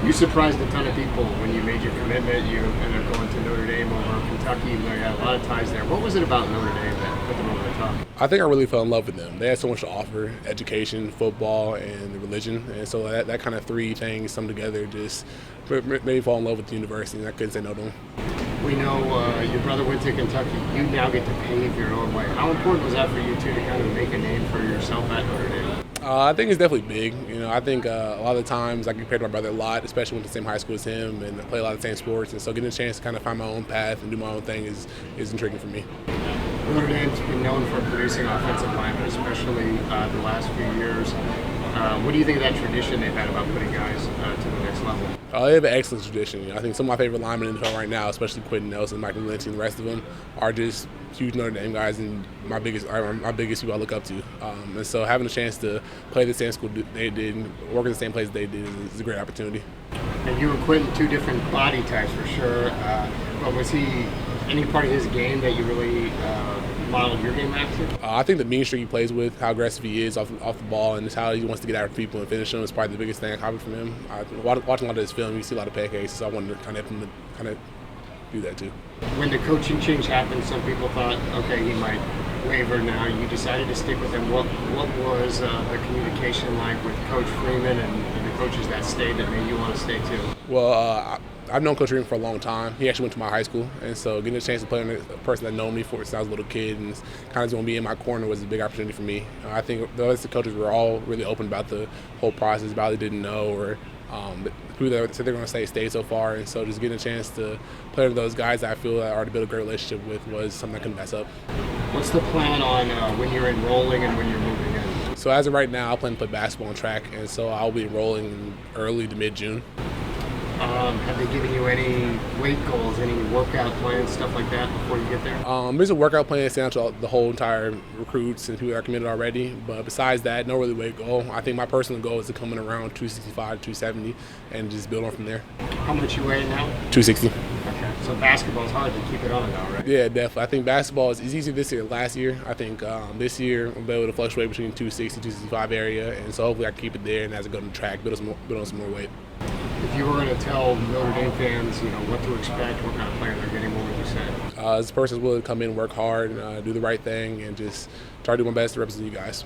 You surprised a ton of people when you made your commitment. You ended up going to Notre Dame over Kentucky. You had a lot of ties there. What was it about Notre Dame that put them over the top? I think I really fell in love with them. They had so much to offer: education, football, and the religion. And so that kind of three things come together just made me fall in love with the university, and I couldn't say no to them. We know your brother went to Kentucky. You now get to pave your own way. How important was that for you two to kind of make a name for yourself at Notre Dame? I think it's definitely big. I think a lot of the times I compare to my brother a lot, especially went to the same high school as him and play a lot of the same sports. And so getting a chance to kind of find my own path and do my own thing is intriguing for me. Notre Dame's been known for producing offensive linemen, especially the last few years. What do you think of that tradition they've had about putting guys to the next level? They have an excellent tradition. I think some of my favorite linemen in the NFL right now, especially Quentin Nelson, Michael Lindsey, and the rest of them, are just huge Notre Dame guys and my biggest people I look up to. And so having a chance to play the same school they did, work in the same place they did, is a great opportunity. And you and Quentin, two different body types for sure. But was he any part of his game that you really modeled your game after? I think the mean streak he plays with, how aggressive he is off the ball, and just how he wants to get after people and finish them is probably the biggest thing I copied from him. Watching a lot of his film, you see a lot of pancakes, so I wanted to kind of do that too. When the coaching change happened, some people thought, okay, he might waver now. You decided to stick with him. What was the communication like with Coach Freeman and the coaches that stayed that made you want to stay too? Well, I've known Coach Freeman for a long time. He actually went to my high school, and so getting a chance to play with a person that known me since I was a little kid and kind of going to be in my corner was a big opportunity for me. I think the other coaches were all really open about the whole process, about they didn't know or who they said they're going to stay so far, and so just getting a chance to play with those guys that I feel I already built a great relationship with was something I couldn't mess up. What's the plan on when you're enrolling and when you're moving in? So as of right now, I plan to play basketball and track, and so I'll be enrolling in early to mid-June. Have they given you any weight goals, any workout plans, stuff like that before you get there? There's a workout plan sent out to the whole entire recruits and people that are committed already. But besides that, no really weight goal. I think my personal goal is to come in around 265, 270 and just build on from there. How much you weigh now? 260. Okay. So basketball's hard to keep it on now, right? Yeah, definitely. I think basketball is easier this year than last year. I think this year I'll be able to fluctuate between 260, 265 area. And so hopefully I can keep it there and as I go to the track, build on some more weight. If you were going to tell Notre Dame fans, what to expect, what kind of player they're getting, what would you say? As a person who's willing to come in, work hard, do the right thing, and just try to do my best to represent you guys.